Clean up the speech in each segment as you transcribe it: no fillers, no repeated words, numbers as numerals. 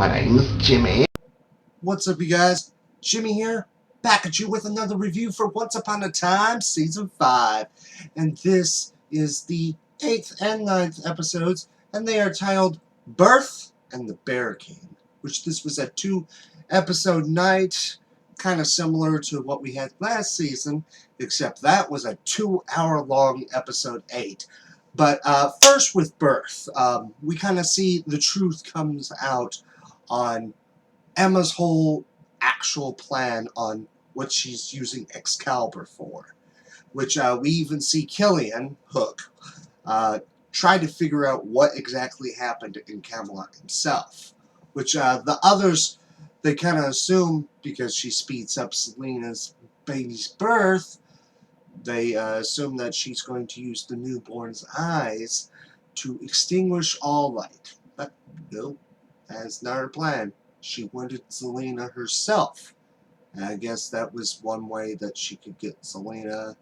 My name's Jimmy. What's up, you guys? Jimmy here, back at you with another review for Once Upon a Time Season 5. And this is the 8th and 9th episodes, and they are titled Birth and the Bear King, which this was a 2-episode night, kind of similar to what we had last season, except that was a 2-hour-long episode 8. But first with Birth, we kind of see the truth comes out on Emma's whole actual plan on what she's using Excalibur for, which we even see Killian, Hook, try to figure out what exactly happened in Camelot himself, which the others, they kind of assume because she speeds up Selena's baby's birth, they assume that she's going to use the newborn's eyes to extinguish all light. But no, that's not her plan. She wanted Selena herself. And I guess that was one way that she could get Selena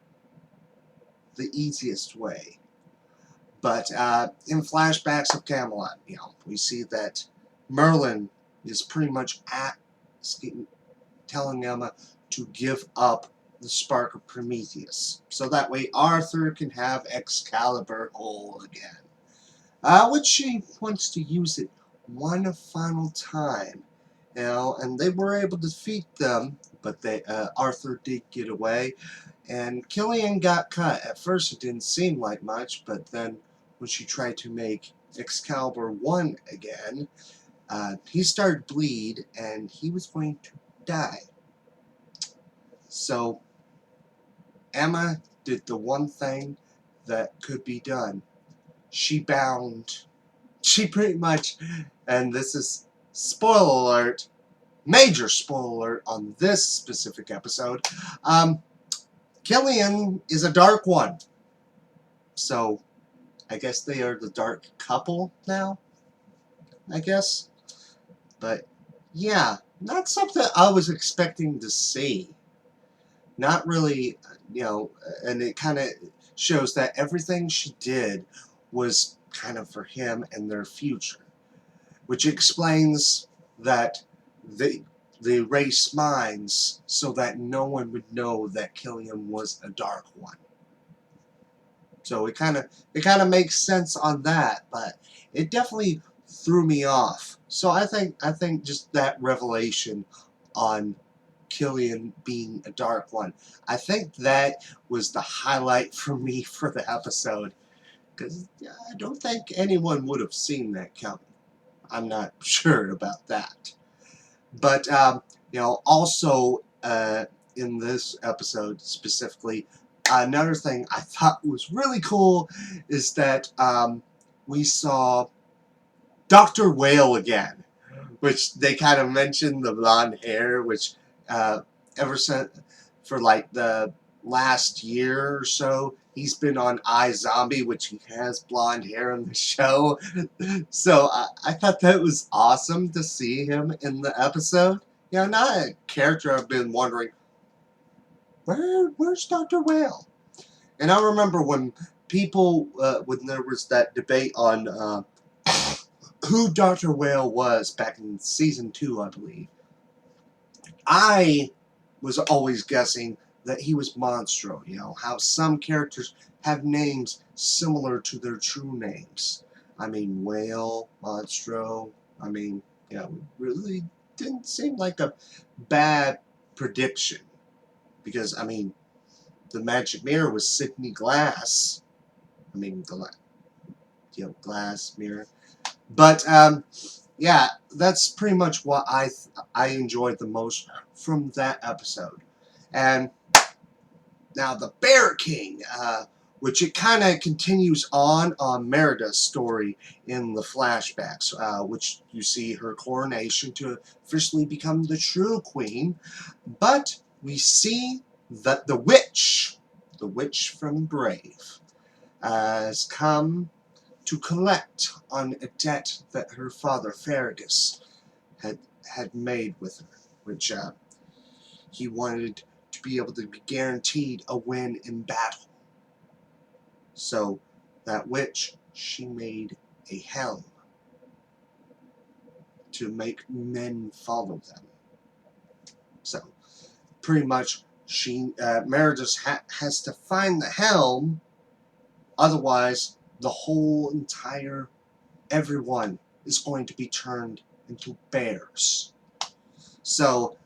the easiest way. But in flashbacks of Camelot, we see that Merlin is pretty much telling Emma to give up the spark of Prometheus, so that way Arthur can have Excalibur whole again. Which she wants to use it one final time. And they were able to defeat them, but Arthur did get away, and Killian got cut. At first it didn't seem like much, but then when she tried to make Excalibur 1 again, he started to bleed, and he was going to die. So Emma did the one thing that could be done. She pretty much, and this is spoiler alert, major spoiler alert on this specific episode, Killian is a Dark One. So I guess they are the Dark Couple now, I guess. But yeah, not something I was expecting to see. Not really, and it kind of shows that everything she did was kind of for him and their future, which explains that they erased minds so that no one would know that Killian was a Dark One. So it kind of makes sense on that, but it definitely threw me off. So I think just that revelation on Killian being a Dark One, I think that was the highlight for me for the episode, because I don't think anyone would have seen that coming. I'm not sure about that. But also in this episode specifically, another thing I thought was really cool is that we saw Dr. Whale again, which they kind of mentioned the blonde hair, which ever since for like the last year or so, he's been on iZombie, which he has blonde hair in the show. So I thought that was awesome to see him in the episode. Not a character I've been wondering, where's Dr. Whale? And I remember when when there was that debate on who Dr. Whale was back in season 2, I believe. I was always guessing that he was Monstro. How some characters have names similar to their true names. I mean, Whale, Monstro. I mean, really didn't seem like a bad prediction. Because, I mean, the Magic Mirror was Sydney Glass. I mean, Glass Mirror. But, yeah, that's pretty much what I enjoyed the most from that episode. And now the Bear King, which it kind of continues on Merida's story in the flashbacks, which you see her coronation to officially become the true queen. But we see that the witch from Brave, has come to collect on a debt that her father Fergus had made with her, which he wanted to be able to be guaranteed a win in battle. So that witch, she made a helm to make men follow them. So, pretty much, Meredith has to find the helm, otherwise, the whole entire everyone is going to be turned into bears. So,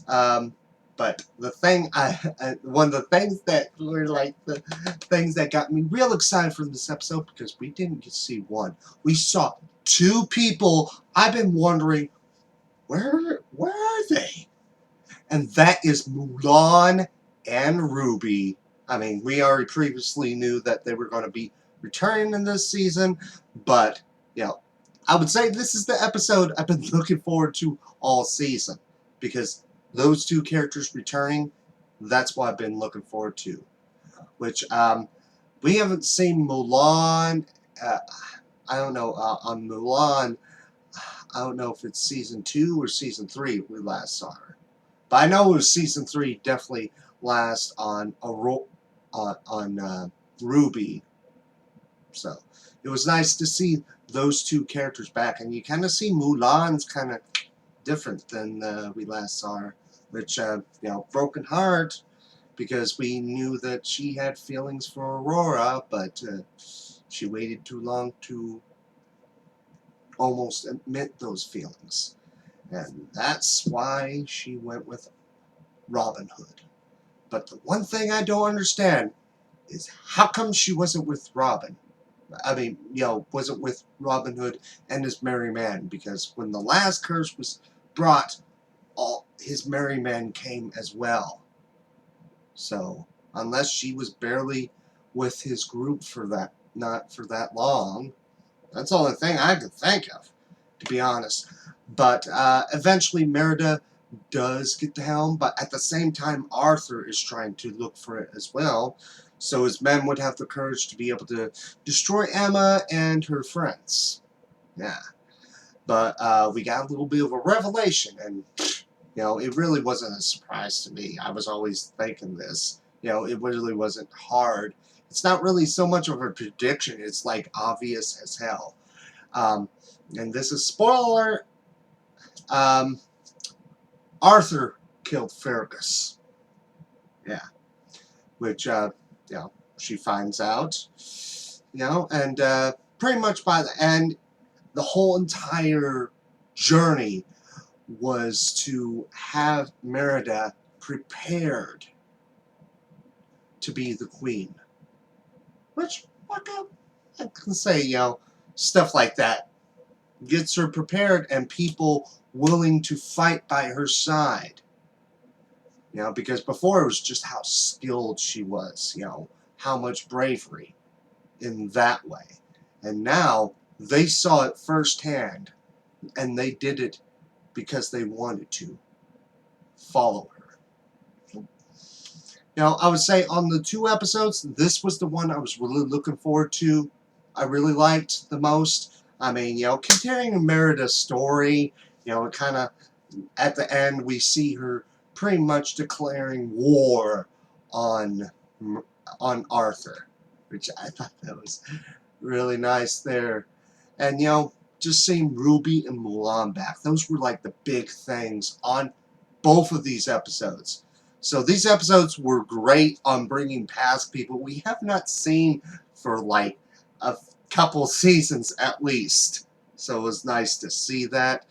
but the thing one of the things that were like the things that got me real excited from this episode, because we didn't just see one, we saw two people I've been wondering where are they, and that is Mulan and Ruby. I mean, we already previously knew that they were going to be returning in this season, but you know, I would say this is the episode I've been looking forward to all season, because those two characters returning, that's what I've been looking forward to. Which, we haven't seen Mulan, I don't know, on Mulan, I don't know if it's season 2 or season 3 we last saw her. But I know it was season 3, definitely last on Ruby. So, it was nice to see those two characters back, and you kind of see Mulan's kind of different than we last saw her, which, you know, broken heart, because we knew that she had feelings for Aurora, but she waited too long to almost admit those feelings, and that's why she went with Robin Hood. But the one thing I don't understand is how come she wasn't with Robin? I mean, you know, wasn't with Robin Hood and his merry men, because when the last curse was brought, all his merry men came as well. So, unless she was barely with his group for that, not for that long, that's the only thing I could think of, to be honest. But eventually Merida does get the helm, but at the same time Arthur is trying to look for it as well, so his men would have the courage to be able to destroy Emma and her friends. Yeah. But we got a little bit of a revelation, and you know, it really wasn't a surprise to me. I was always thinking this. You know, it really wasn't hard. It's not really so much of a prediction. It's like obvious as hell. And this is spoiler. Arthur killed Fergus. Yeah. Which, you know, she finds out. You know, and pretty much by the end, the whole entire journey was to have Merida prepared to be the queen. Which, I can say, you know, stuff like that gets her prepared, and people willing to fight by her side. You know, because before it was just how skilled she was, you know, how much bravery in that way. And now they saw it firsthand, and they did it because they wanted to follow her. Now, I would say on the 2 episodes, this was the one I was really looking forward to. I really liked the most. I mean, you know, continuing Merida's story, you know, it kind of, at the end, we see her pretty much declaring war on Arthur, which I thought that was really nice there. And, you know, just seeing Ruby and Mulan back, those were like the big things on both of these episodes. So these episodes were great on bringing past people we have not seen for like a couple seasons at least. So it was nice to see that.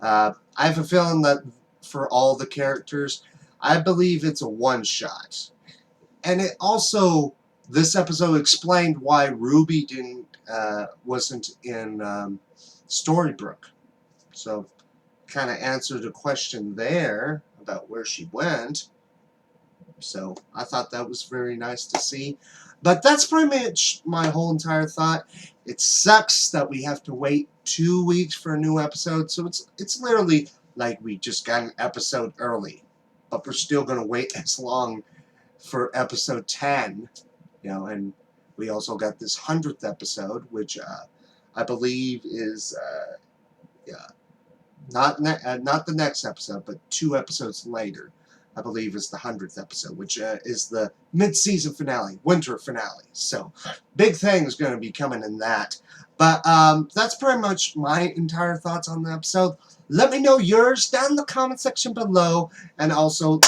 I have a feeling that for all the characters, I believe it's a one-shot. And it also, this episode explained why Ruby wasn't in Storybrooke. So kind of answered a question there about where she went. So I thought that was very nice to see. But that's pretty much my whole entire thought. It sucks that we have to wait 2 weeks for a new episode. So it's literally like we just got an episode early. But we're still going to wait as long for episode 10. You know, and we also got this 100th episode, which I believe is not the next episode, but 2 episodes later. I believe is the 100th episode, which is the mid-season finale, winter finale. So, big things going to be coming in that. But that's pretty much my entire thoughts on the episode. Let me know yours down in the comment section below. And also,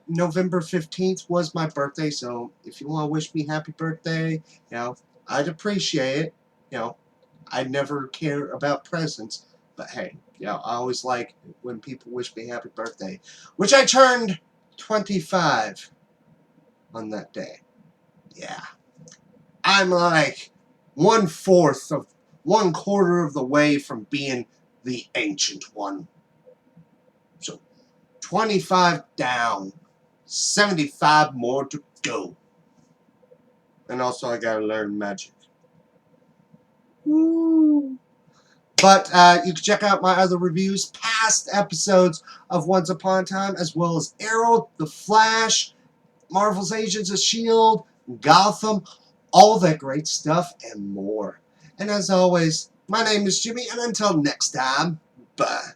November 15th was my birthday. So if you want to wish me happy birthday, I'd appreciate it. I never care about presents. But hey, I always like when people wish me happy birthday. Which I turned 25 on that day. Yeah. I'm like 1/4 of the way from being the Ancient One. So 25 down, 75 more to go. And also I gotta learn magic. Woo. But you can check out my other reviews, past episodes of Once Upon a Time, as well as Arrow, The Flash, Marvel's Agents of S.H.I.E.L.D., Gotham, all that great stuff and more. And as always, my name is Jimmy, and until next time, bye.